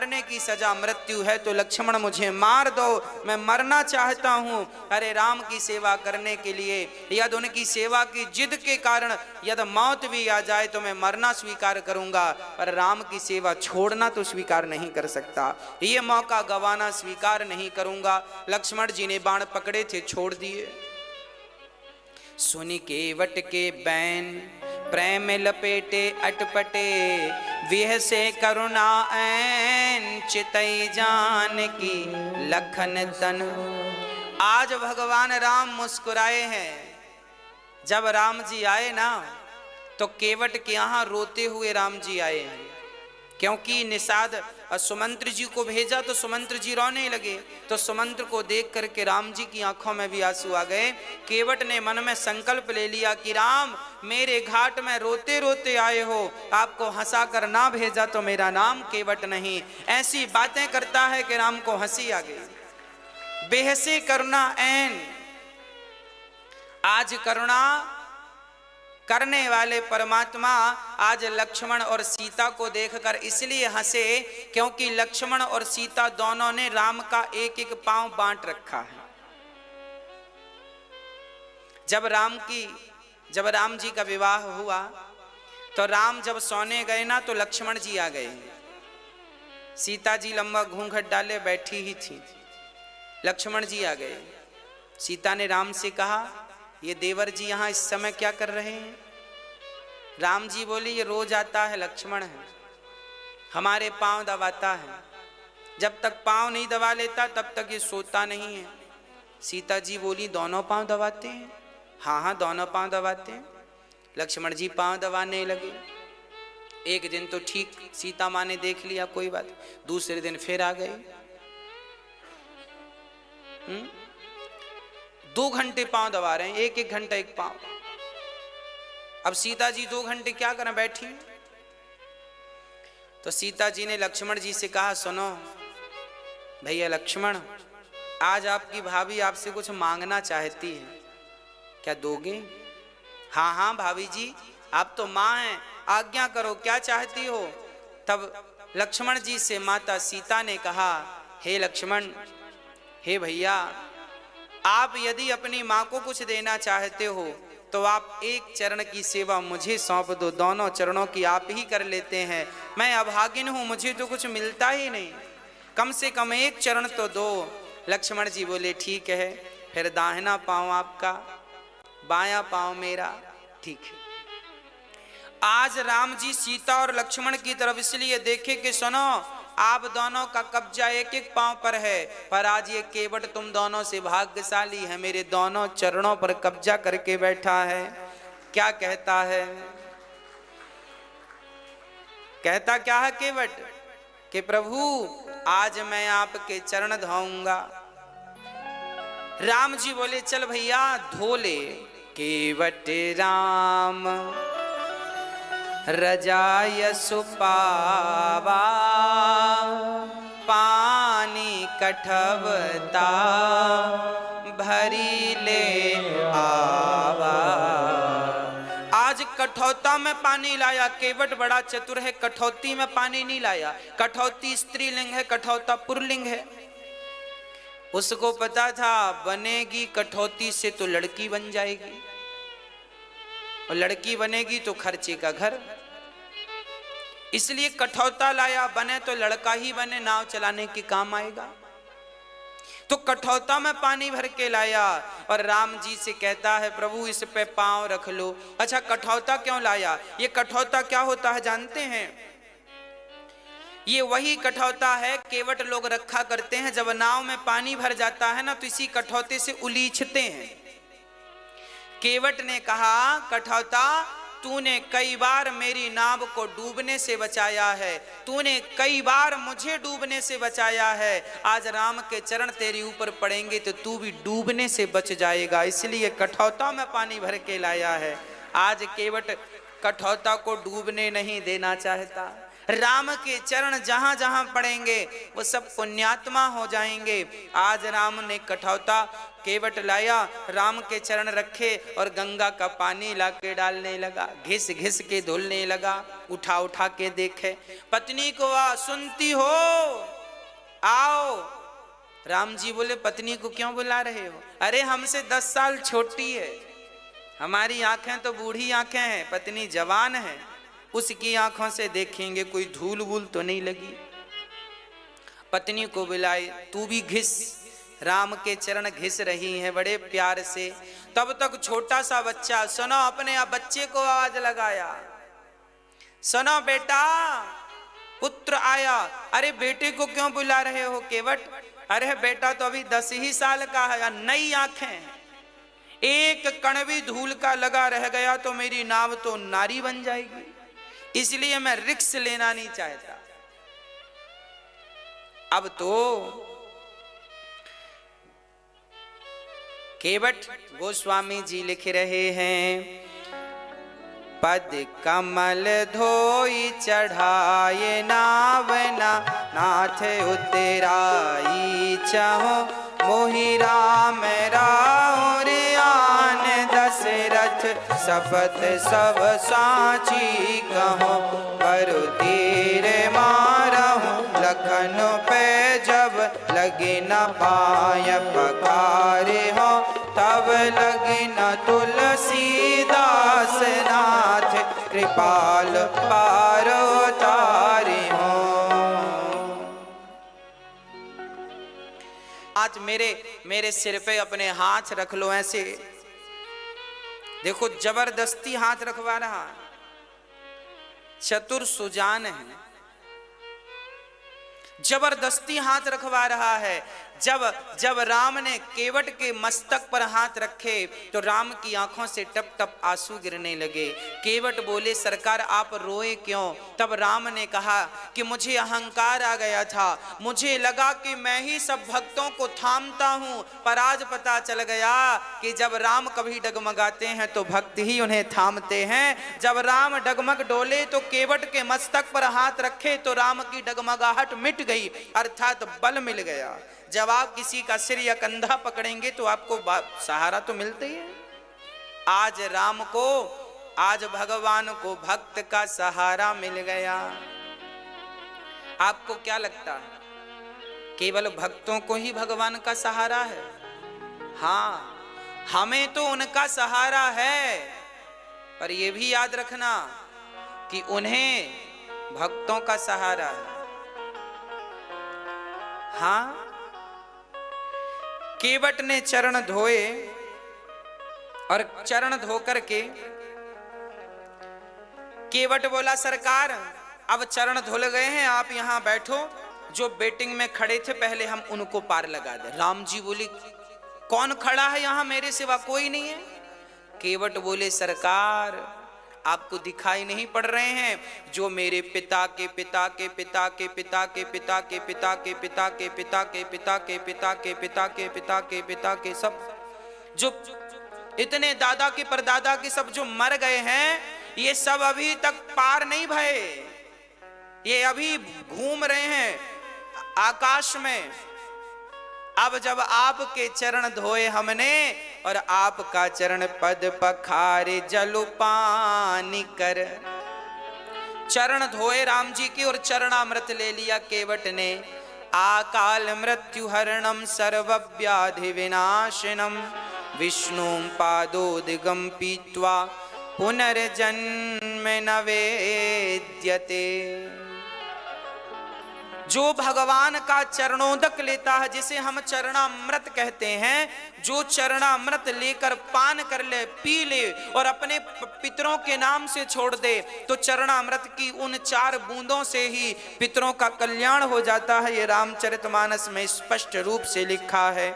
मारने की सजा मृत्यु है तो लक्ष्मण मुझे मार दो, मैं मरना चाहता हूँ। अरे राम की सेवा करने के लिए यदि उनकी सेवा की जिद के कारण यदि मौत भी आ जाए तो मैं मरना स्वीकार करूंगा, पर राम की सेवा छोड़ना तो स्वीकार नहीं कर सकता, ये मौका गंवाना स्वीकार नहीं करूंगा। लक्ष्मण जी ने बाण पकड़े थे, छोड़ दिए। सुनि केवट के बैन प्रेम लपेटे अटपटे, विह से करुणा ऐन चितई जान की लखन तन। आज भगवान राम मुस्कुराए हैं। जब राम जी आए ना तो केवट के यहाँ रोते हुए राम जी आए हैं, क्योंकि निषाद सुमंत्र जी को भेजा तो सुमंत्र जी रोने लगे, तो सुमंत्र को देख करके राम जी की आंखों में भी आंसू आ गए। केवट ने मन में संकल्प ले लिया कि राम मेरे घाट में रोते रोते आए हो, आपको हंसा कर ना भेजा तो मेरा नाम केवट नहीं। ऐसी बातें करता है कि राम को हंसी आ गई। बेहसे करुणा ऐन, आज करुणा करने वाले परमात्मा आज लक्ष्मण और सीता को देखकर इसलिए हंसे क्योंकि लक्ष्मण और सीता दोनों ने राम का एक एक पांव बांट रखा है। जब राम जी का विवाह हुआ तो राम जब सोने गए ना तो लक्ष्मण जी आ गए। सीता जी लंबा घूंघट डाले बैठी ही थी, लक्ष्मण जी आ गए। सीता ने राम से कहा, ये देवर जी यहाँ इस समय क्या कर रहे हैं? राम जी बोले, ये रोज आता है, लक्ष्मण है, हमारे पांव दबाता है, जब तक पांव नहीं दबा लेता तब तक ये सोता नहीं है। सीता जी बोली, दोनों पांव दबाते हैं? हाँ हाँ दोनों पांव दबाते हैं। लक्ष्मण जी पांव दबाने लगे। एक दिन तो ठीक सीता माँ ने देख लिया, कोई बात, दूसरे दिन फिर आ गए। 2 घंटे पांव दबा रहे हैं, एक एक घंटा एक पांव। अब सीता जी 2 घंटे क्या करें, बैठी। तो सीता जी ने लक्ष्मण जी से कहा, सुनो भैया लक्ष्मण, आज आपकी भाभी आपसे कुछ मांगना चाहती है, क्या दोगे? हाँ हाँ भाभी जी, आप तो माँ हैं, आज्ञा करो, क्या चाहती हो? तब लक्ष्मण जी से माता सीता ने कहा, हे लक्ष्मण, हे भैया, आप यदि अपनी माँ को कुछ देना चाहते हो तो आप एक चरण की सेवा मुझे सौंप दो, दोनों चरणों की आप ही कर लेते हैं। मैं अभागिन हूँ, मुझे तो कुछ मिलता ही नहीं, कम से कम एक चरण तो दो। लक्ष्मण जी बोले, ठीक है, फिर दाहिना पांव आपका, बायां पांव मेरा, ठीक है। आज राम जी सीता और लक्ष्मण की तरफ इसलिए देखे कि सुनो, आप दोनों का कब्जा एक एक पांव पर है, पर आज ये केवट तुम दोनों से भाग्यशाली है, मेरे दोनों चरणों पर कब्जा करके बैठा है। क्या कहता है? कहता क्या है केवट कि प्रभु आज मैं आपके चरण धोऊंगा। राम जी बोले, चल भैया धो ले। केवट राम रजाय सुपावा, पानी कठवता भरी ले आवा। आज कठौता में पानी लाया। केवट बड़ा चतुर है, कठौती में पानी नहीं लाया। कठौती स्त्रीलिंग है, कठौता पुल्लिंग है। उसको पता था बनेगी कठौती से तो लड़की बन जाएगी, और लड़की बनेगी तो खर्चे का घर, इसलिए कठौता लाया। बने तो लड़का ही बने, नाव चलाने के काम आएगा। तो कठौता में पानी भर के लाया और राम जी से कहता है, प्रभु इस पे पांव रख लो। अच्छा कठौता क्यों लाया? ये कठौता क्या होता है जानते हैं? ये वही कठौता है केवट लोग रखा करते हैं, जब नाव में पानी भर जाता है ना तो इसी कठौते से उलीछते हैं। केवट ने कहा, कठौता तूने कई बार मेरी नाव को डूबने से बचाया है, तूने कई बार मुझे डूबने से बचाया है, आज राम के चरण तेरे ऊपर पड़ेंगे तो तू भी डूबने से बच जाएगा, इसलिए कठौता में पानी भर के लाया है। आज केवट कठौता को डूबने नहीं देना चाहता। राम के चरण जहां जहां पड़ेंगे वो सब पुण्यात्मा हो जाएंगे। आज राम ने कठौता केवट लाया, राम के चरण रखे और गंगा का पानी लाके डालने लगा, घिस घिस के धुलने लगा, उठा उठा के देखे। पत्नी को आ, सुनती हो? राम जी बोले पत्नी को क्यों बुला रहे हो? अरे हमसे 10 साल छोटी है, हमारी आंखें तो बूढ़ी आंखें हैं, पत्नी जवान है, उसकी आंखों से देखेंगे कोई धूल वूल तो नहीं लगी। पत्नी को बुलाए, तू भी घिस। राम के चरण घिस रही हैं बड़े प्यार से। तब तक छोटा सा बच्चा, सुनो, अपने बच्चे को आवाज लगाया, सुनो बेटा, पुत्र आया। अरे बेटे को क्यों बुला रहे हो केवट? अरे बेटा तो अभी 10 ही साल का है, नई आंखें, एक कण भी धूल का लगा रह गया तो मेरी नाव तो नारी बन जाएगी, इसलिए मैं रिस्क लेना नहीं चाहता। अब तो केवट गोस्वामी जी लिख रहे हैं, पद कमल धोई चढ़ाए नावना, नाथ उतराई चाहो मोहि राम राउर आन। दशरथ शपथ सब साची कहो, पर तीर मारहु लखन पे जब लगे न पाय पखारे हो, तब लगे न तुलसीदास नाथ कृपाल पार उतारे हो। आज मेरे सिर पे अपने हाथ रख लो ऐसे, देखो जबरदस्ती हाथ रखवा रहा, चतुर सुजान है, जबरदस्ती हाथ रखवा रहा है। जब राम ने केवट के मस्तक पर हाथ रखे तो राम की आंखों से टप टप आंसू गिरने लगे। केवट बोले, सरकार आप रोए क्यों? तब राम ने कहा कि मुझे अहंकार आ गया था, मुझे लगा कि मैं ही सब भक्तों को थामता हूं, पर आज पता चल गया कि जब राम कभी डगमगाते हैं तो भक्त ही उन्हें थामते हैं। जब राम डगमग डोले तो केवट के मस्तक पर हाथ रखे तो राम की डगमगाहट मिट गई, अर्थात बल मिल गया। जब आप किसी का सिर या कंधा पकड़ेंगे तो आपको सहारा तो मिलता ही है। आज राम को, आज भगवान को भक्त का सहारा मिल गया। आपको क्या लगता है केवल भक्तों को ही भगवान का सहारा है? हाँ, हमें तो उनका सहारा है, पर यह भी याद रखना कि उन्हें भक्तों का सहारा है। हाँ, केवट ने चरण धोए और चरण धो करके केवट बोला, सरकार अब चरण धुल गए हैं, आप यहां बैठो, जो बेटिंग में खड़े थे पहले हम उनको पार लगा दे। राम जी बोले, कौन खड़ा है यहां मेरे सिवा? कोई नहीं है। केवट बोले, सरकार आपको दिखाई नहीं पड़ रहे हैं? जो मेरे पिता के पिता के पिता के पिता के पिता के पिता के पिता के पिता के पिता के पिता के पिता के पिता के पिता के सब, जो इतने दादा के परदादा के सब जो मर गए हैं, ये सब अभी तक पार नहीं भये, ये अभी घूम रहे हैं आकाश में। अब जब आपके चरण धोए हमने और आपका चरण पद पखारे जलुपानी कर, चरण धोए राम जी की और चरणामृत ले लिया केवट ने। आकाल मृत्यु हरणम सर्वव्याधि विनाशनम, विष्णु पादोदिगम पीत्वा पुनर्जन्म न वेद्यते। जो भगवान का चरणोदक लेता है, जिसे हम चरणामृत कहते हैं, जो चरणामृत लेकर पान कर ले, पी ले और अपने पितरों के नाम से छोड़ दे, तो चरणामृत की उन 4 बूंदों से ही पितरों का कल्याण हो जाता है। ये रामचरितमानस में स्पष्ट रूप से लिखा है।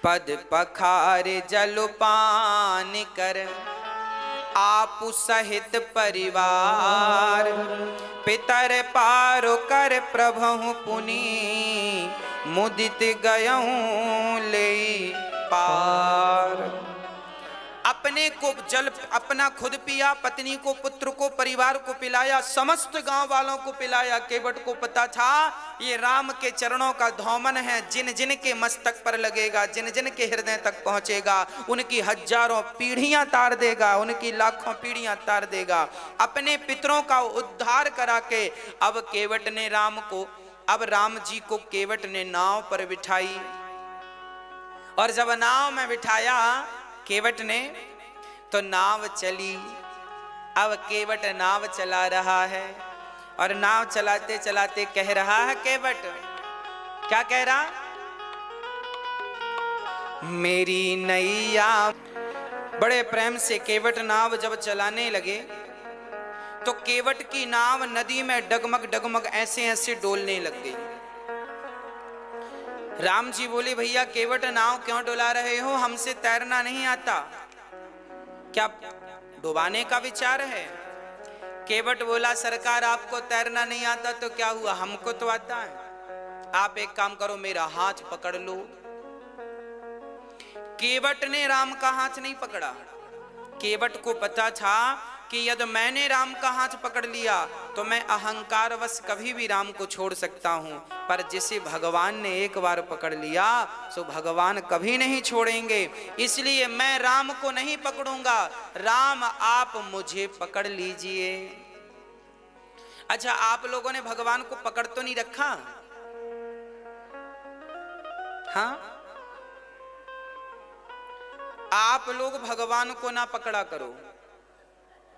पद पखारे जलपान कर, आप सहित परिवार, पितर पारो कर प्रभु पुनि, मुदित गयऊं ले पार। अपने को जल अपना खुद पिया, पत्नी को, पुत्र को, परिवार को पिलाया, समस्त गांव वालों को पिलाया। केवट को पता था ये राम के चरणों का धौमन है, जिन जिन के मस्तक पर लगेगा, जिन जिन के हृदय तक पहुंचेगा, उनकी हजारों पीढ़ियां तार देगा, उनकी लाखों पीढ़ियां तार देगा। अपने पितरों का उद्धार करा के अब केवट ने राम को अब राम जी को केवट ने नाव पर बिठाई, और जब नाव में बिठाया केवट ने तो नाव चली। अब केवट नाव चला रहा है और नाव चलाते चलाते कह रहा है केवट, क्या कह रहा? मेरी नैया। बड़े प्रेम से केवट नाव जब चलाने लगे तो केवट की नाव नदी में डगमग डगमग ऐसे ऐसे डोलने लग गई। राम जी बोले, भैया केवट नाव क्यों डुला रहे हो? हमसे तैरना नहीं आता, क्या डुबाने का विचार है? केवट बोला, सरकार आपको तैरना नहीं आता तो क्या हुआ, हमको तो आता है। आप एक काम करो, मेरा हाथ पकड़ लो। केवट ने राम का हाथ नहीं पकड़ा। केवट को पता था कि यदि मैंने राम का हाथ पकड़ लिया तो मैं अहंकारवश कभी भी राम को छोड़ सकता हूं, पर जिसे भगवान ने एक बार पकड़ लिया सो भगवान कभी नहीं छोड़ेंगे, इसलिए मैं राम को नहीं पकड़ूंगा। राम आप मुझे पकड़ लीजिए। अच्छा, आप लोगों ने भगवान को पकड़ तो नहीं रखा? हाँ, आप लोग भगवान को ना पकड़ा करो,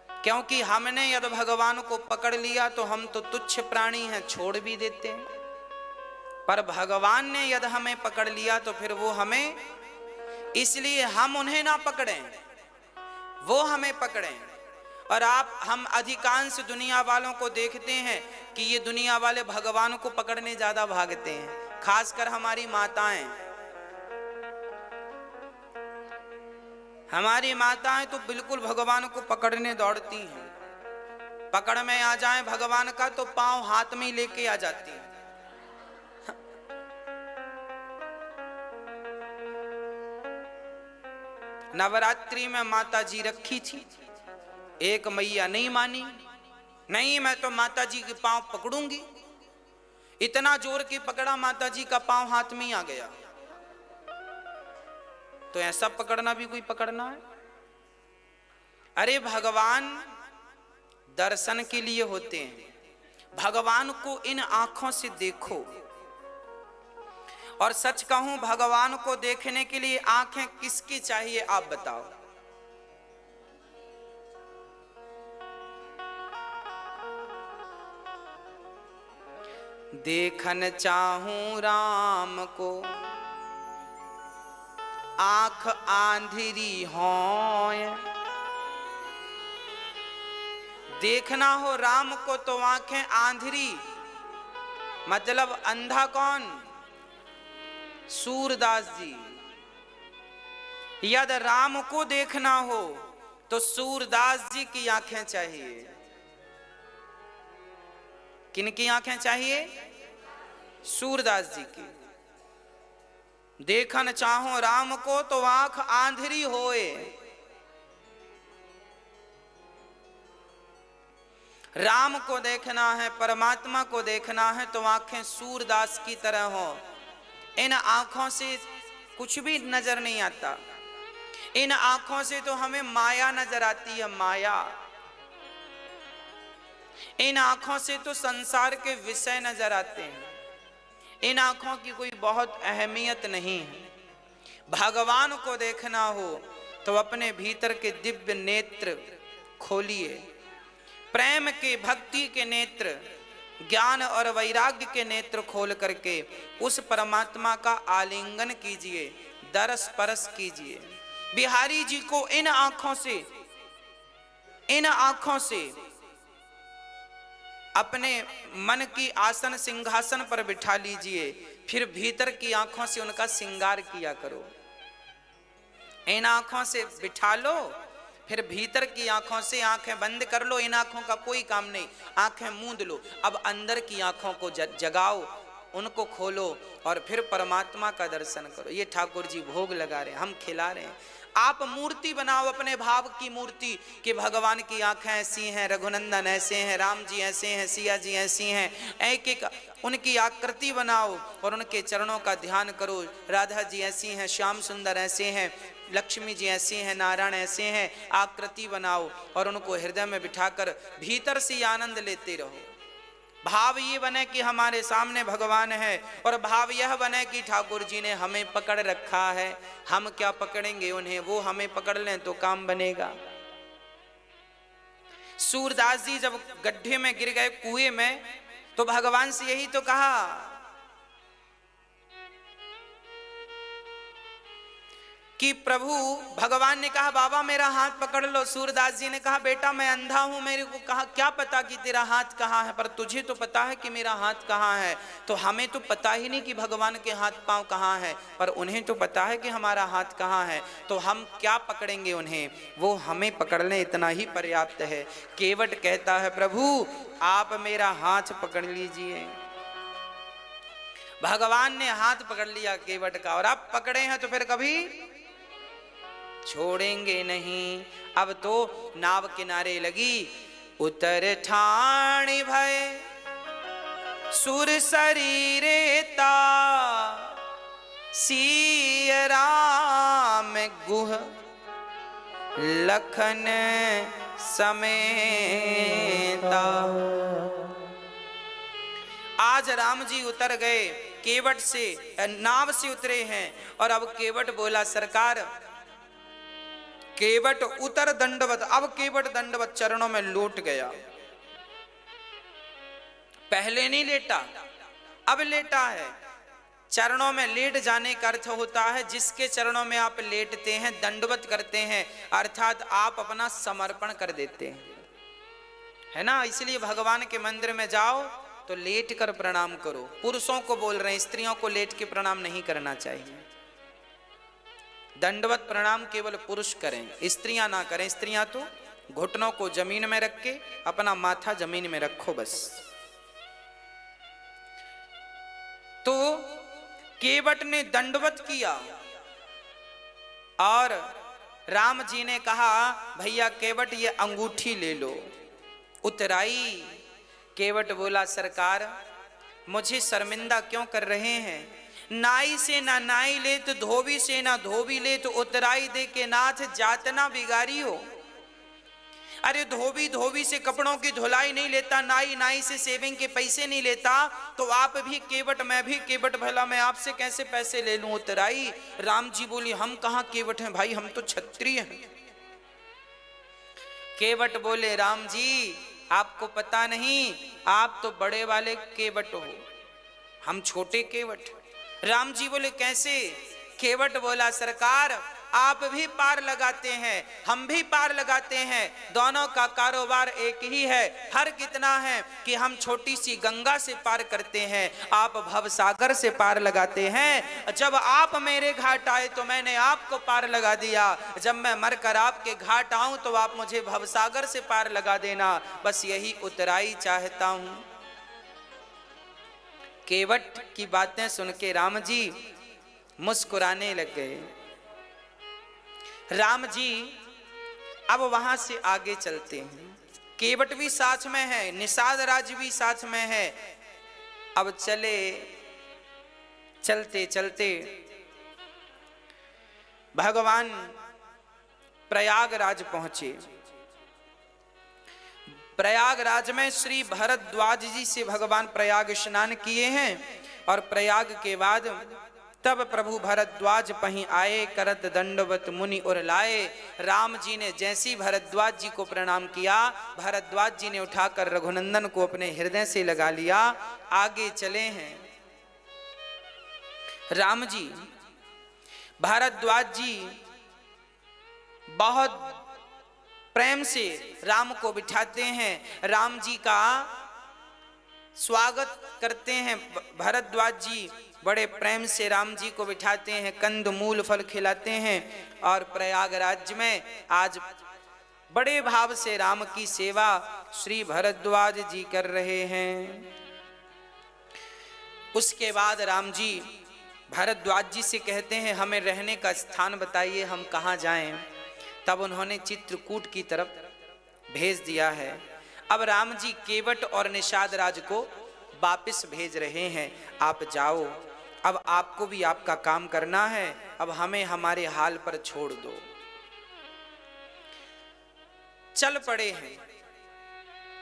क्योंकि हमने यदि भगवान को पकड़ लिया तो हम तो तुच्छ प्राणी हैं, छोड़ भी देते हैं। पर भगवान ने यदि हमें पकड़ लिया तो फिर वो हमें, इसलिए हम उन्हें ना पकड़ें, वो हमें पकड़ें। और हम अधिकांश दुनिया वालों को देखते हैं कि ये दुनिया वाले भगवान को पकड़ने ज्यादा भागते हैं, खासकर हमारी माताएं। हमारी माताएं तो बिल्कुल भगवान को पकड़ने दौड़ती हैं। पकड़ में आ जाए भगवान का तो पांव हाथ में लेके आ जाती हैं। नवरात्रि में माता जी रखी थी, एक मैया नहीं मानी, नहीं मैं तो माता जी के पांव पकड़ूंगी। इतना जोर की पकड़ा, माता जी का पांव हाथ में ही आ गया। तो ऐसा पकड़ना भी कोई पकड़ना है? अरे भगवान दर्शन के लिए होते हैं, भगवान को इन आंखों से देखो। और सच कहूं, भगवान को देखने के लिए आंखें किसकी चाहिए आप बताओ? देखन चाहूं राम को आंख आंधिरी होय। देखना हो राम को तो आंखें आंधिरी, मतलब अंधा कौन? सूरदास जी। यदि राम को देखना हो तो सूरदास जी की आंखें चाहिए। किनकी आंखें चाहिए? सूरदास जी की। देखन चाहो राम को तो आंख आंधरी होए। राम को देखना है, परमात्मा को देखना है तो आंखें सूरदास की तरह हो। इन आंखों से कुछ भी नजर नहीं आता, इन आंखों से तो हमें माया नजर आती है, माया। इन आंखों से तो संसार के विषय नजर आते हैं, इन आंखों की कोई बहुत अहमियत नहीं है। भगवान को देखना हो तो अपने भीतर के दिव्य नेत्र खोलिए, प्रेम के, भक्ति के नेत्र, ज्ञान और वैराग्य के नेत्र खोल करके उस परमात्मा का आलिंगन कीजिए, दरस परस कीजिए। बिहारी जी को इन आंखों से अपने मन की आसन सिंहासन पर बिठा लीजिए, फिर भीतर की आंखों से उनका श्रृंगार किया करो। इन आंखों से बिठा लो, फिर भीतर की आंखों से आंखें बंद कर लो। इन आंखों का कोई काम नहीं, आंखें मूंद लो। अब अंदर की आंखों को जगाओ, उनको खोलो और फिर परमात्मा का दर्शन करो। ये ठाकुर जी भोग लगा रहे हैं, हम खिला रहे हैं। आप मूर्ति बनाओ, अपने भाव की मूर्ति, कि भगवान की आंखें ऐसी हैं, रघुनंदन ऐसे हैं, राम जी ऐसे हैं, सिया जी ऐसी हैं। एक एक उनकी आकृति बनाओ और उनके चरणों का ध्यान करो। राधा जी ऐसी हैं, श्याम सुंदर ऐसे हैं, लक्ष्मी जी ऐसे हैं, नारायण ऐसे हैं। आकृति बनाओ और उनको हृदय में बिठाकर भीतर से आनंद लेते रहो। भाव ये बने कि हमारे सामने भगवान है, और भाव यह बने कि ठाकुर जी ने हमें पकड़ रखा है, हम क्या पकड़ेंगे उन्हें, वो हमें पकड़ लें तो काम बनेगा। सूरदास जी जब गड्ढे में गिर गए, कुएं में, तो भगवान से यही तो कहा कि प्रभु, भगवान ने कहा बाबा मेरा हाथ पकड़ लो। सूरदास जी ने कहा बेटा मैं अंधा हूं, मेरे को कहा क्या पता कि तेरा हाथ कहाँ है, पर तुझे तो पता है कि मेरा हाथ कहाँ है। तो हमें तो पता ही नहीं कि भगवान के हाथ पांव कहाँ है, पर उन्हें तो पता है कि हमारा हाथ कहाँ है। तो हम क्या पकड़ेंगे उन्हें, वो हमें पकड़ लें, इतना ही पर्याप्त है। केवट कहता है प्रभु आप मेरा हाथ पकड़ लीजिए। भगवान ने हाथ पकड़ लिया केवट का, और आप पकड़े हैं तो फिर कभी छोड़ेंगे नहीं। अब तो नाव किनारे लगी, उतर ठाणी भय सुर शरीरे ता, सिय राम गुह लखन समेता। आज राम जी उतर गए, केवट से नाव से उतरे हैं, और अब केवट बोला सरकार, केवट उतर दंडवत। अब केवट दंडवत चरणों में लौट गया, पहले नहीं लेटा, अब लेटा है। चरणों में लेट जाने का अर्थ होता है जिसके चरणों में आप लेटते हैं, दंडवत करते हैं, अर्थात आप अपना समर्पण कर देते हैं, है ना। इसलिए भगवान के मंदिर में जाओ तो लेट कर प्रणाम करो। पुरुषों को बोल रहे हैं, स्त्रियों को लेट के प्रणाम नहीं करना चाहिए। दंडवत प्रणाम केवल पुरुष करें, स्त्रियां ना करें। स्त्रियां तो घुटनों को जमीन में रख के अपना माथा जमीन में रखो बस। तो केवट ने दंडवत किया, और राम जी ने कहा भैया केवट ये अंगूठी ले लो। उतराई। केवट बोला सरकार मुझे शर्मिंदा क्यों कर रहे हैं, नाई से ना नाई ले तो धोबी से ना धोबी ले तो उतराई दे के नाथ जातना बिगारी हो। अरे धोबी धोबी से कपड़ों की धुलाई नहीं लेता, नाई नाई से सेविंग के पैसे नहीं लेता, तो आप भी केवट मैं भी केवट, भला मैं आपसे कैसे पैसे ले लूं। उतराई। राम जी बोली हम कहां केवट हैं भाई, हम तो क्षत्रिय हैं। केवट बोले राम जी आपको पता नहीं, आप तो बड़े वाले केवट हो, हम छोटे केवट। राम जी बोले कैसे। केवट बोला सरकार आप भी पार लगाते हैं, हम भी पार लगाते हैं, दोनों का कारोबार एक ही है। फर्क इतना है कि हम छोटी सी गंगा से पार करते हैं, आप भवसागर से पार लगाते हैं। जब आप मेरे घाट आए तो मैंने आपको पार लगा दिया, जब मैं मरकर आपके घाट आऊं तो आप मुझे भवसागर से पार लगा देना, बस यही उतराई चाहता हूं। केवट की बातें सुन के राम जी मुस्कुराने लग गए। राम जी अब वहां से आगे चलते हैं, केवट भी साथ में है, निषाद राज भी साथ में है। अब चले चलते चलते भगवान प्रयागराज पहुंचे। प्रयागराज में श्री भरद्वाज जी से भगवान प्रयाग स्नान किए हैं, और प्रयाग के बाद तब प्रभु भरद्वाज पहीं आए, करत दंडवत मुनि और लाए। राम जी ने जैसी भरद्वाज जी को प्रणाम किया, भरद्वाज जी ने उठाकर रघुनंदन को अपने हृदय से लगा लिया। आगे चले हैं राम जी। भरद्वाज जी बहुत प्रेम से राम को बिठाते हैं, राम जी का स्वागत करते हैं। भरद्वाज जी बड़े प्रेम से राम जी को बिठाते हैं, कंद मूल फल खिलाते हैं, और प्रयागराज में आज बड़े भाव से राम की सेवा श्री भरद्वाज जी कर रहे हैं। उसके बाद राम जी भरद्वाज जी से कहते हैं हमें रहने का स्थान बताइए, हम कहाँ जाएं। तब उन्होंने चित्रकूट की तरफ भेज दिया है। अब राम जी केवट और निषाद राज को वापस भेज रहे हैं, आप जाओ, अब आपको भी आपका काम करना है, अब हमें हमारे हाल पर छोड़ दो। चल पड़े हैं।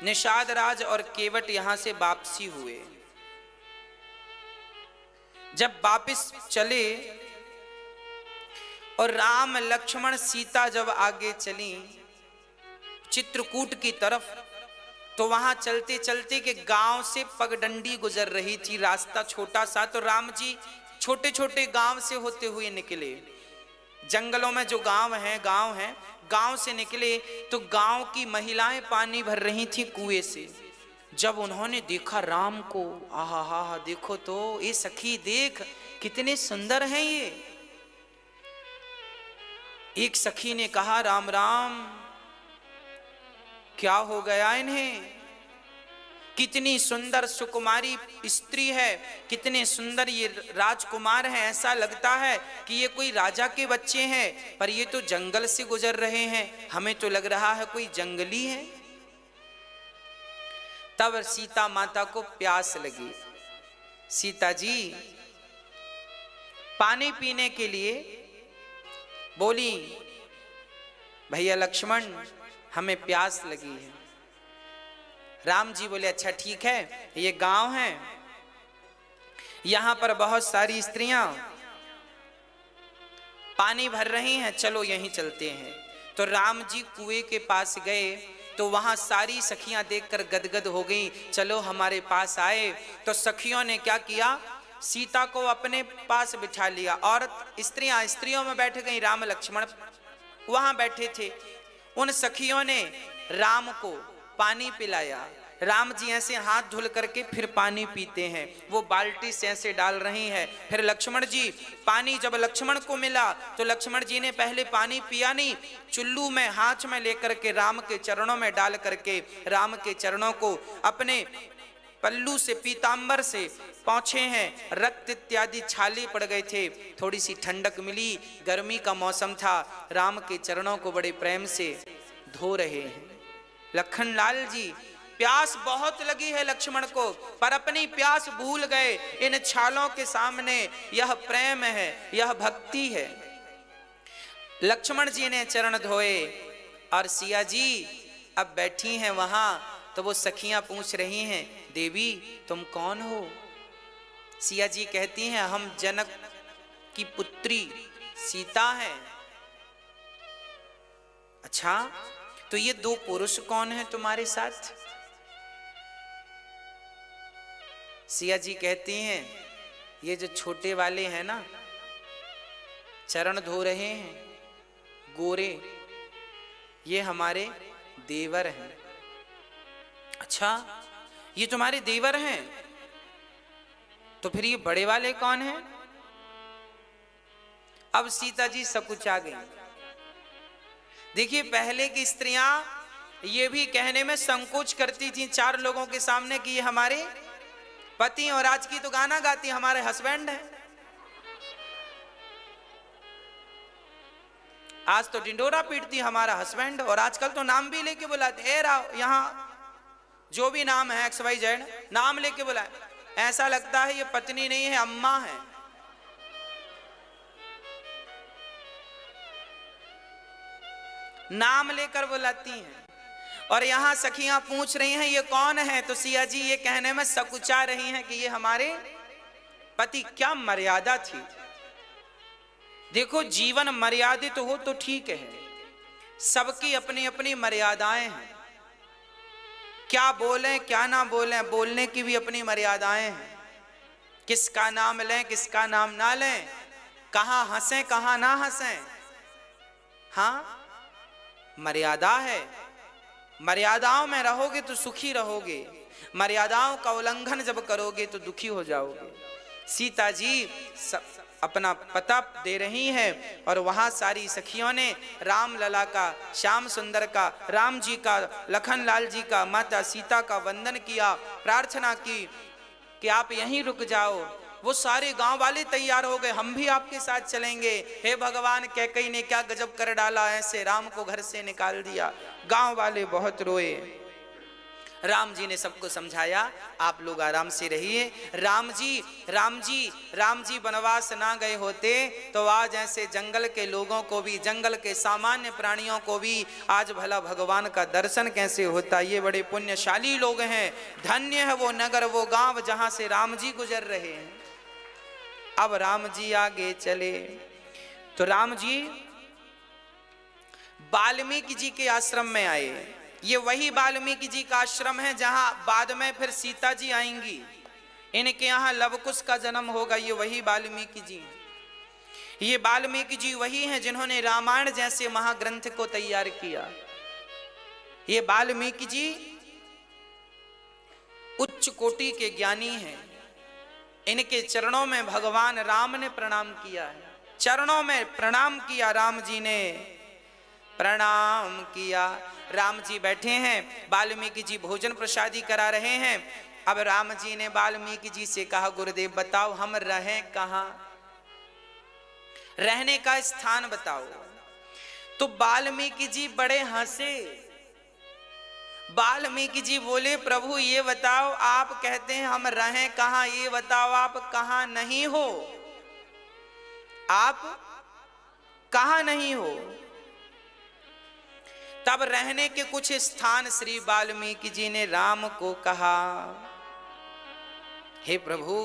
निषाद राज और केवट यहां से वापसी हुए। जब वापिस चले और राम लक्ष्मण सीता जब आगे चली चित्रकूट की तरफ, तो वहां चलते चलते के गांव से पगडंडी गुजर रही थी, रास्ता छोटा सा। तो राम जी छोटे छोटे गांव से होते हुए निकले। जंगलों में जो गांव हैं, गांव से निकले तो गांव की महिलाएं पानी भर रही थी कुएं से। जब उन्होंने देखा राम को, आहा हा, देखो तो ये सखी देख कितने सुंदर हैं ये। एक सखी ने कहा, राम राम, क्या हो गया इन्हें? कितनी सुंदर सुकुमारी स्त्री है, कितने सुंदर ये राजकुमार हैं, ऐसा लगता है कि ये कोई राजा के बच्चे हैं, पर ये तो जंगल से गुजर रहे हैं, हमें तो लग रहा है कोई जंगली है। तब सीता माता को प्यास लगी। सीता जी पानी पीने के लिए बोली, भैया लक्ष्मण हमें प्यास लगी है। राम जी बोले, अच्छा ठीक है, ये गांव है, यहां पर बहुत सारी स्त्रियां पानी भर रही हैं, चलो यहीं चलते हैं। तो राम जी कुएं के पास गए तो वहां सारी सखियां देखकर गदगद हो गई, चलो हमारे पास आए। तो सखियों ने क्या किया, सीता को अपने पास बिठा लिया और स्त्रियों में बैठ गई। राम लक्ष्मण वहां बैठे थे। उन सखियों ने राम को पानी पिलाया। राम जी ऐसे हाथ धुल करके फिर पानी पीते हैं, वो बाल्टी से ऐसे डाल रही है। फिर लक्ष्मण जी पानी जब लक्ष्मण को मिला तो लक्ष्मण जी ने पहले पानी पिया नहीं, चुल्लू में हाथ में लेकर के राम के चरणों में डाल करके राम के चरणों को अपने पल्लू से, पीतांबर से पहुंचे हैं। रक्त इत्यादि छाले पड़ गए थे, थोड़ी सी ठंडक मिली, गर्मी का मौसम था। राम के चरणों को बड़े प्रेम से धो रहे हैं। लखनलाल जी प्यास बहुत लगी है लक्ष्मण को, पर अपनी प्यास भूल गए। इन छालों के सामने यह प्रेम है, यह भक्ति है। लक्ष्मण जी ने चरण धोए और सिया जी अब बैठी हैं वहां। तो वो सखियां पूछ रही हैं, देवी तुम कौन हो? सिया जी कहती हैं, हम जनक की पुत्री सीता हैं। अच्छा, तो ये दो पुरुष कौन हैं तुम्हारे साथ? सिया जी कहती हैं, ये जो छोटे वाले हैं ना, चरण धो रहे हैं, गोरे, ये हमारे देवर हैं। अच्छा, ये तुम्हारे देवर हैं, तो फिर ये बड़े वाले कौन हैं? अब सीता जी सकुचा गई। देखिए, पहले की स्त्रियां ये भी कहने में संकोच करती थी चार लोगों के सामने कि ये हमारे पति, और आज की तो गाना गाती हमारे हस्बैंड है। आज तो डिंडोरा पीटती हमारा हस्बैंड, और आजकल तो नाम भी लेके बुलाते, ए राव, यहां जो भी नाम है XYZ नाम लेके बुलाए। ऐसा लगता है ये पत्नी नहीं है, अम्मा है। नाम लेकर बुलाती हैं। और यहां सखियां पूछ रही हैं ये कौन है? तो सिया जी ये कहने में सकुचा रही हैं कि ये हमारे पति। क्या मर्यादा थी! देखो, जीवन मर्यादित हो तो ठीक है, सबकी अपनी अपनी मर्यादाएं हैं। क्या बोलें क्या ना बोलें, बोलने की भी अपनी मर्यादाएं हैं। किसका नाम लें, किसका नाम ना लें, कहां हंसें कहां ना हंसें, हाँ, मर्यादा है। मर्यादाओं में रहोगे तो सुखी रहोगे, मर्यादाओं का उल्लंघन जब करोगे तो दुखी हो जाओगे। सीता जी अपना पता दे रही हैं और वहां सारी सखियों ने राम लला का, श्याम सुंदर का, राम जी का, लखनलाल जी का, माता सीता का वंदन किया, प्रार्थना की कि आप यहीं रुक जाओ। वो सारे गांव वाले तैयार हो गए, हम भी आपके साथ चलेंगे। हे भगवान, कैकेयी ने क्या गजब कर डाला, ऐसे राम को घर से निकाल दिया। गांव वाले बहुत रोए। राम जी ने सबको समझाया, आप लोग आराम से रहिए। राम जी वनवास ना गए होते तो आज ऐसे जंगल के लोगों को भी, जंगल के सामान्य प्राणियों को भी आज भला भगवान का दर्शन कैसे होता। ये बड़े पुण्यशाली लोग हैं, धन्य है वो नगर वो गांव जहां से राम जी गुजर रहे हैं। अब राम जी आगे चले तो राम जी वाल्मीकि जी के आश्रम में आए। ये वही वाल्मीकि जी का आश्रम है जहां बाद में फिर सीता जी आएंगी, इनके यहाँ लवकुश का जन्म होगा। ये वही वाल्मीकि जी हैं। ये वाल्मीकि जी वही हैं जिन्होंने रामायण जैसे महाग्रंथ को तैयार किया। ये वाल्मीकि जी उच्च कोटि के ज्ञानी हैं। इनके चरणों में भगवान राम ने प्रणाम किया है, चरणों में प्रणाम किया, राम जी ने प्रणाम किया। राम जी बैठे हैं, वाल्मीकि जी भोजन प्रसादी करा रहे हैं। अब राम जी ने वाल्मीकि जी से कहा, गुरुदेव बताओ हम रहें कहाँ, रहने का स्थान बताओ। तो वाल्मीकि जी बड़े हंसे। वाल्मीकि जी बोले, प्रभु ये बताओ, आप कहते हैं हम रहें कहाँ, ये बताओ आप कहाँ नहीं हो, आप कहाँ नहीं हो। तब रहने के कुछ स्थान श्री वाल्मीकि जी ने राम को कहा, हे प्रभु,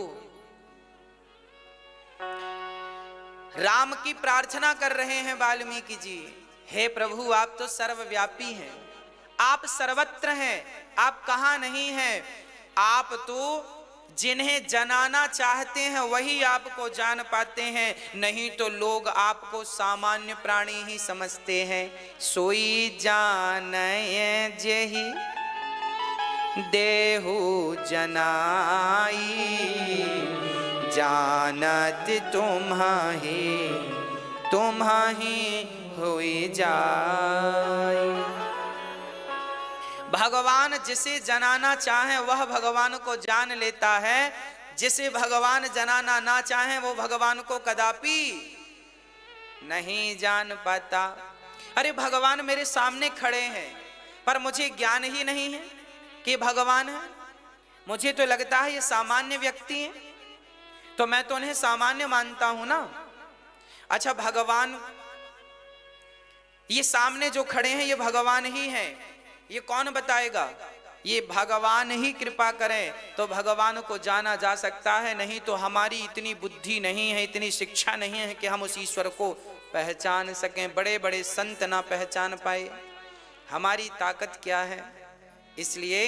राम की प्रार्थना कर रहे हैं वाल्मीकि जी, हे प्रभु आप तो सर्वव्यापी हैं, आप सर्वत्र हैं, आप कहाँ नहीं हैं। आप तो जिन्हें जनाना चाहते हैं वही आपको जान पाते हैं, नहीं तो लोग आपको सामान्य प्राणी ही समझते हैं। सोई जाने जेहि देहु जनाई, जानत तुम्हाही होई जाई। भगवान जिसे जनाना चाहे वह भगवान को जान लेता है, जिसे भगवान जनाना ना चाहे वो भगवान को कदापि नहीं जान पाता। अरे भगवान मेरे सामने खड़े हैं पर मुझे ज्ञान ही नहीं है कि भगवान है। मुझे तो लगता है ये सामान्य व्यक्ति हैं, तो मैं तो उन्हें सामान्य मानता हूं ना। अच्छा भगवान, ये सामने जो खड़े हैं ये भगवान ही हैं, ये कौन बताएगा। ये भगवान ही कृपा करें तो भगवान को जाना जा सकता है, नहीं तो हमारी इतनी बुद्धि नहीं है, इतनी शिक्षा नहीं है कि हम उस ईश्वर को पहचान सकें। बड़े बड़े संत ना पहचान पाए, हमारी ताकत क्या है। इसलिए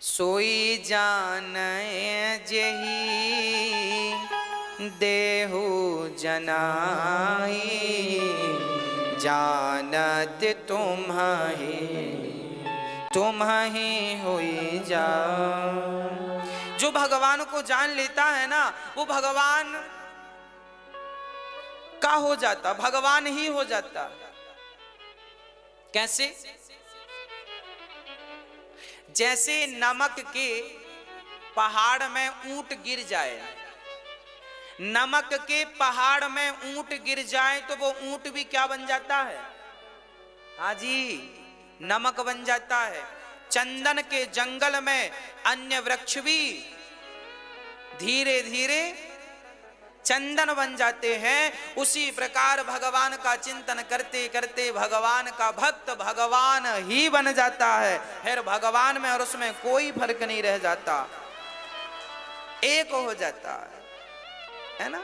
सोई जाने जेहि देहु जनाई, जानत तुम्हाही होई जा। जो भगवान को जान लेता है ना वो भगवान का हो जाता, भगवान ही हो जाता। कैसे? जैसे नमक के पहाड़ में ऊंट गिर जाए, नमक के पहाड़ में ऊंट गिर जाए तो वो ऊंट भी क्या बन जाता है? हाँ जी, नमक बन जाता है। चंदन के जंगल में अन्य वृक्ष भी धीरे धीरे चंदन बन जाते हैं। उसी प्रकार भगवान का चिंतन करते करते भगवान का भक्त भगवान ही बन जाता है। फिर भगवान में और उसमें कोई फर्क नहीं रह जाता, एक हो जाता है ना।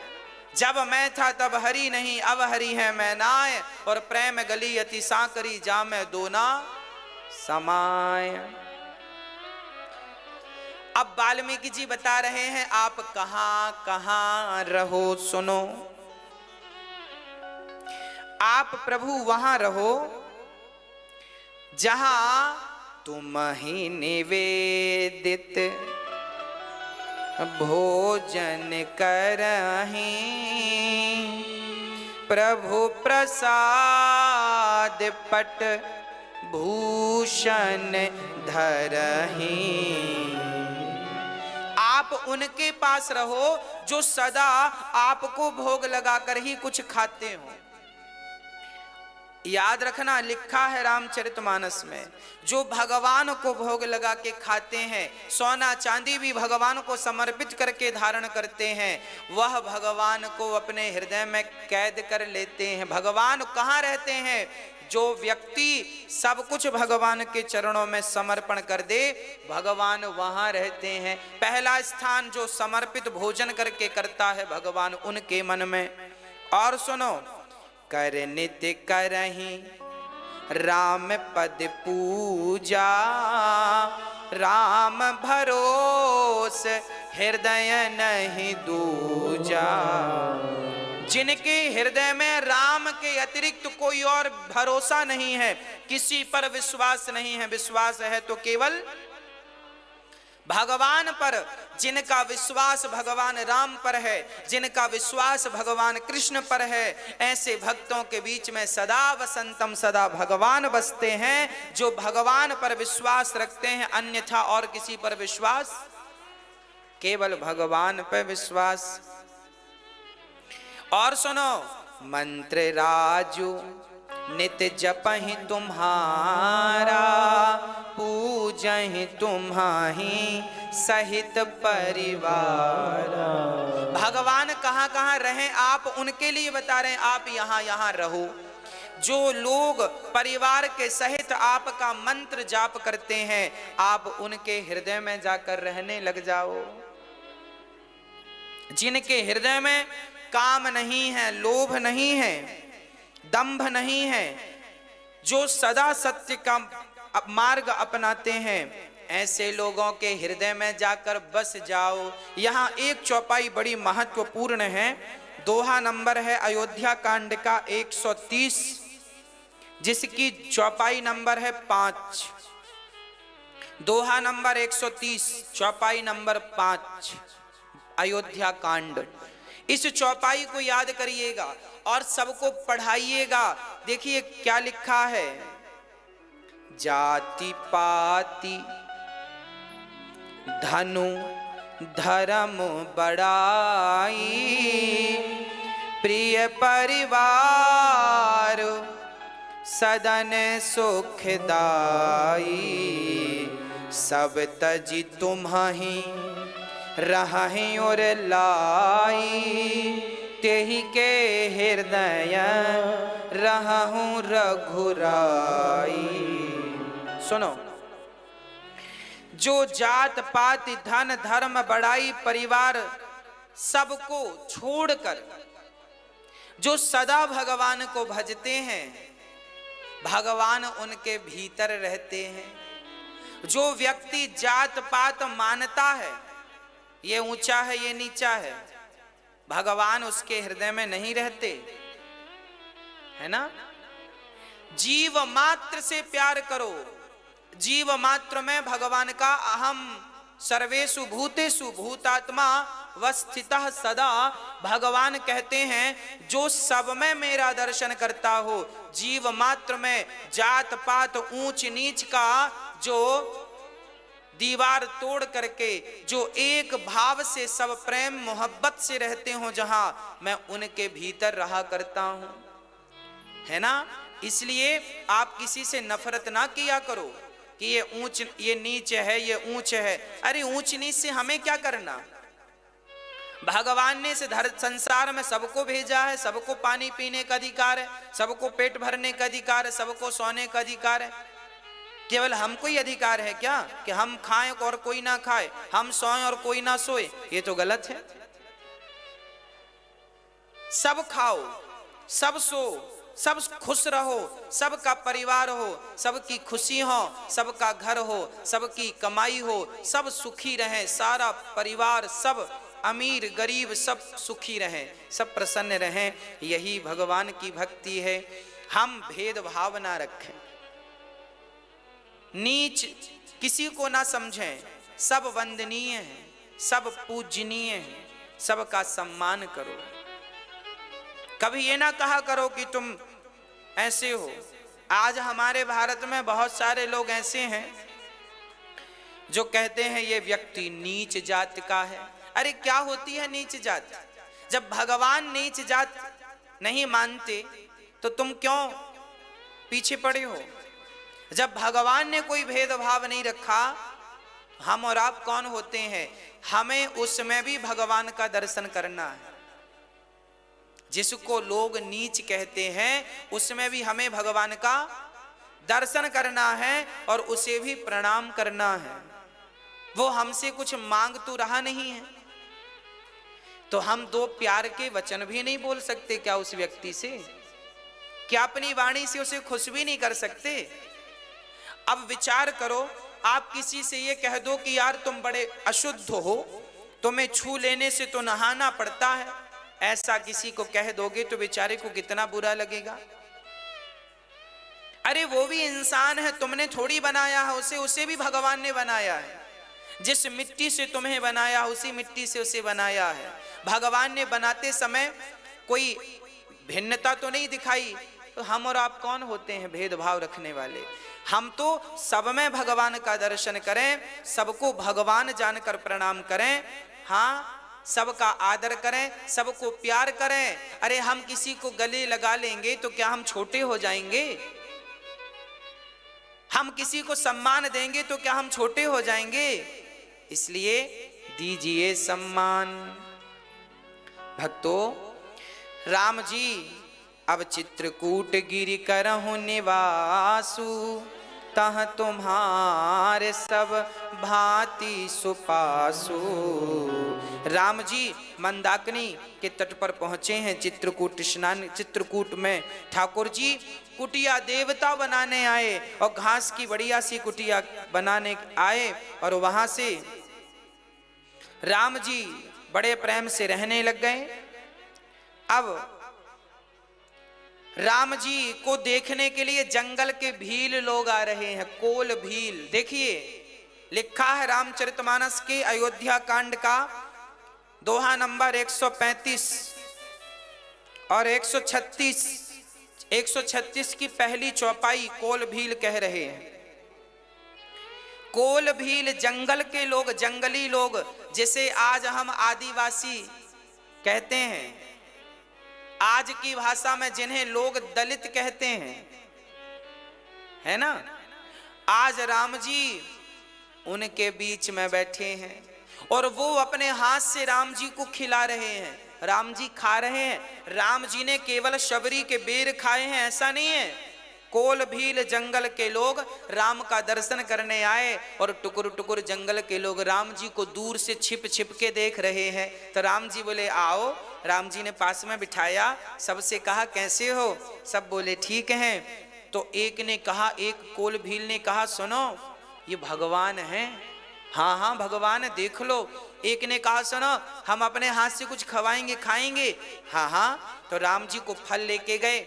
जब मैं था तब हरि नहीं, अब हरि है मैं नाय, और प्रेम गली अति सांकरी जामे दोना समाय। अब वाल्मीकि जी बता रहे हैं आप कहां कहां रहो सुनो। आप प्रभु वहां रहो जहां तुम ही निवेदित भोजन करहीं, प्रभु प्रसाद पट भूषण धरहीं। आप उनके पास रहो जो सदा आपको भोग लगाकर ही कुछ खाते हो। याद रखना, लिखा है रामचरितमानस में, जो भगवान को भोग लगा के खाते हैं, सोना चांदी भी भगवान को समर्पित करके धारण करते हैं, वह भगवान को अपने हृदय में कैद कर लेते हैं। भगवान कहाँ रहते हैं? जो व्यक्ति सब कुछ भगवान के चरणों में समर्पण कर दे, भगवान वहां रहते हैं। पहला स्थान जो समर्पित भोजन करके करता है भगवान उनके मन में। और सुनो, कर नित्य करहि राम पद पूजा, राम भरोस हृदय नहीं दूजा। जिनके हृदय में राम के अतिरिक्त कोई और भरोसा नहीं है, किसी पर विश्वास नहीं है, विश्वास है तो केवल भगवान पर। जिनका विश्वास भगवान राम पर है, जिनका विश्वास भगवान कृष्ण पर है, ऐसे भक्तों के बीच में सदा वसंतम सदा भगवान बसते हैं। जो भगवान पर विश्वास रखते हैं, अन्यथा और किसी पर विश्वास, केवल भगवान पर विश्वास। और सुनो, मंत्र राजू नित्य जपहि तुम्हारा, पूजहि तुम्हाही सहित परिवार। भगवान कहाँ कहाँ रहें आप उनके लिए बता रहे हैं, आप यहाँ यहाँ रहो। जो लोग परिवार के सहित आपका मंत्र जाप करते हैं, आप उनके हृदय में जाकर रहने लग जाओ। जिनके हृदय में काम नहीं है, लोभ नहीं है, दंभ नहीं है, जो सदा सत्य का मार्ग अपनाते हैं, ऐसे लोगों के हृदय में जाकर बस जाओ। यहाँ एक चौपाई बड़ी महत्वपूर्ण है। दोहा नंबर है अयोध्या कांड का 130, जिसकी चौपाई नंबर है 5। दोहा नंबर 130, चौपाई नंबर 5, अयोध्या कांड। इस चौपाई को याद करिएगा और सबको पढ़ाइएगा। देखिए क्या लिखा है, जाति पाति धनु धर्म बड़ाई, प्रिय परिवार सदन सुखदाई, सब तजी तुम्हि रहि और लाई, तेहि के हृदय रहूं रघुराई। सुनो, जो जात पात धन धर्म बड़ाई परिवार सबको छोड़कर जो सदा भगवान को भजते हैं, भगवान उनके भीतर रहते हैं। जो व्यक्ति जात पात मानता है, ये ऊंचा है ये नीचा है, भगवान उसके हृदय में नहीं रहते, है ना। जीव मात्र से प्यार करो, जीव मात्र में भगवान का अहम सर्वेषु भूतेषु भूतात्मा वस्थितः सदा। भगवान कहते हैं जो सब में मेरा दर्शन करता हो, जीव मात्र में जात पात ऊंच नीच का जो दीवार तोड़ करके जो एक भाव से सब प्रेम मोहब्बत से रहते हो, जहां मैं उनके भीतर रहा करता हूं, है ना। इसलिए आप किसी से नफरत ना किया करो कि ये ऊंच ये नीच है, ये ऊंच है। अरे ऊंच नीच से हमें क्या करना। भगवान ने इस संसार में सबको भेजा है, सबको पानी पीने का अधिकार है, सबको पेट भरने का अधिकार है, सबको सोने का अधिकार है। केवल हमको ही अधिकार है क्या कि हम खाएं और कोई ना खाए, हम सोएं और कोई ना सोए? ये तो गलत है। सब खाओ, सब सो, सब खुश रहो, सबका परिवार हो, सबकी खुशी हो, सबका घर हो, सबकी कमाई हो, सब सुखी रहें, सारा परिवार, सब अमीर गरीब सब सुखी रहें, सब प्रसन्न रहें। यही भगवान की भक्ति है। हम भेदभाव ना रखें, नीच किसी को ना समझें, सब वंदनीय हैं, सब पूजनीय हैं, सबका सम्मान करो। कभी ये ना कहा करो कि तुम ऐसे हो। आज हमारे भारत में बहुत सारे लोग ऐसे हैं जो कहते हैं ये व्यक्ति नीच जात का है। अरे क्या होती है नीच जात? जब भगवान नीच जात नहीं मानते तो तुम क्यों पीछे पड़े हो। जब भगवान ने कोई भेदभाव नहीं रखा, हम और आप कौन होते हैं? हमें उसमें भी भगवान का दर्शन करना है। जिसको लोग नीच कहते हैं उसमें भी हमें भगवान का दर्शन करना है और उसे भी प्रणाम करना है। वो हमसे कुछ मांग तो रहा नहीं है, तो हम दो प्यार के वचन भी नहीं बोल सकते क्या उस व्यक्ति से? क्या अपनी वाणी से उसे खुश भी नहीं कर सकते? अब विचार करो, आप किसी से ये कह दो कि यार तुम बड़े अशुद्ध हो, तुम्हें छू लेने से तो नहाना पड़ता है, ऐसा किसी को कह दोगे तो बेचारे को कितना बुरा लगेगा। अरे वो भी इंसान है, तुमने थोड़ी बनाया है उसे, उसे भी भगवान ने बनाया है। जिस मिट्टी से तुम्हें बनाया उसी मिट्टी से उसे बनाया है। भगवान ने बनाते समय कोई भिन्नता तो नहीं दिखाई, तो हम और आप कौन होते हैं भेदभाव रखने वाले? हम तो सब में भगवान का दर्शन करें, सबको भगवान जानकर प्रणाम करें, हाँ सबका आदर करें, सबको प्यार करें। अरे हम किसी को गले लगा लेंगे तो क्या हम छोटे हो जाएंगे? हम किसी को सम्मान देंगे तो क्या हम छोटे हो जाएंगे? इसलिए दीजिए सम्मान। भक्तों, राम जी अब चित्रकूट गिरि करहु निवासु, तह तुम्हारे सब भांति सुपासु। राम जी मंदाकिनी के तट पर पहुंचे हैं। चित्रकूट स्नान, चित्रकूट में ठाकुर जी कुटिया देवता बनाने आए और घास की बढ़िया सी कुटिया बनाने आए और वहां से राम जी बड़े प्रेम से रहने लग गए। अब राम जी को देखने के लिए जंगल के भील लोग आ रहे हैं, कोल भील। देखिए लिखा है रामचरितमानस के अयोध्या कांड का दोहा नंबर 135 और 136, 136 की पहली चौपाई कोल भील कह रहे हैं। कोल भील जंगल के लोग, जंगली लोग, जिसे आज हम आदिवासी कहते हैं, आज की भाषा में जिन्हें लोग दलित कहते हैं, है ना। आज राम जी उनके बीच में बैठे हैं और वो अपने हाथ से राम जी को खिला रहे हैं, राम जी खा रहे हैं। राम जी ने केवल शबरी के बेर खाए हैं ऐसा नहीं है। कोल भील जंगल के लोग राम का दर्शन करने आए और टुकुर टुकुर जंगल के लोग राम जी को दूर से छिप छिप के देख रहे हैं। तो राम जी बोले आओ। राम जी ने पास में बिठाया, सबसे कहा कैसे हो? सब बोले ठीक हैं। तो एक ने कहा, एक कोल भील ने कहा सुनो ये भगवान हैं। हाँ हाँ भगवान है, देख लो। एक ने कहा सुनो हम अपने हाथ से कुछ खवाएंगे, खाएंगे। हाँ हाँ। तो राम जी को फल लेके गए,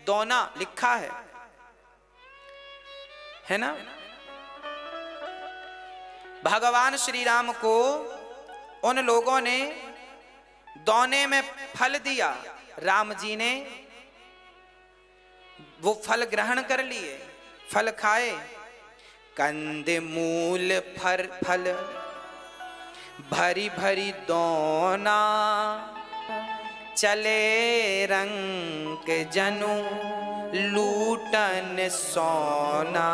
दोना लिखा है ना। भगवान श्री राम को उन लोगों ने दोने में फल दिया, राम जी ने वो फल ग्रहण कर लिए, फल खाए। कंद मूल फर फल भरी भरी दोना, चले रंग जनु लूटन सोना।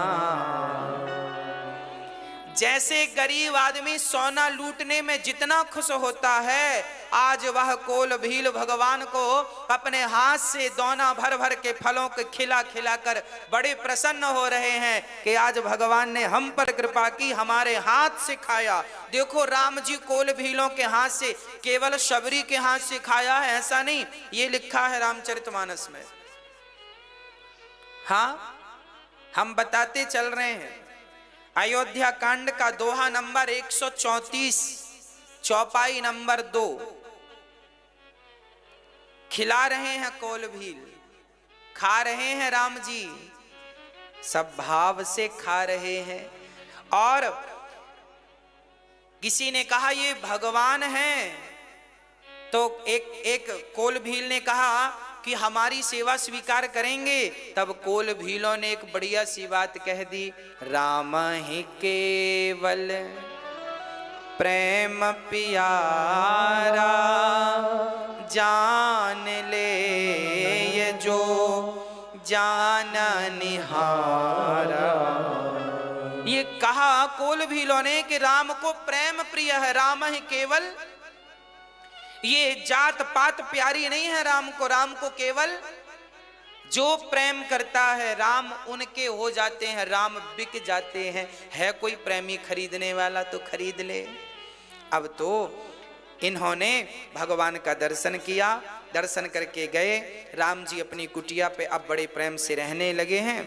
जैसे गरीब आदमी सोना लूटने में जितना खुश होता है, आज वह कोल भील भगवान को अपने हाथ से दोना भर भर के फलों के खिला खिला कर बड़े प्रसन्न हो रहे हैं कि आज भगवान ने हम पर कृपा की, हमारे हाथ से खाया। देखो राम जी कोल भीलों के हाथ से, केवल शबरी के हाथ से खाया है ऐसा नहीं, ये लिखा है रामचरितमानस में। हाँ हम बताते चल रहे हैं। अयोध्या कांड का दोहा नंबर 134 चौपाई नंबर 2। खिला रहे हैं कोल भील, खा रहे हैं राम जी, सब भाव से खा रहे हैं। और किसी ने कहा ये भगवान हैं, तो एक कोल भील ने कहा कि हमारी सेवा स्वीकार करेंगे। तब कोल भीलों ने एक बढ़िया सी बात कह दी, राम ही केवल प्रेम प्यारा, जान ले ये जो जाननिहारा। भी लोने कि राम को प्रेम प्रिय है, राम ही केवल, ये जात पात प्यारी नहीं है राम को केवल जो प्रेम करता है राम उनके हो जाते हैं, राम बिक जाते हैं। है कोई प्रेमी खरीदने वाला तो खरीद ले। अब तो इन्होंने भगवान का दर्शन किया, दर्शन करके गए। राम जी अपनी कुटिया पे अब बड़े प्रेम से रहने लगे हैं।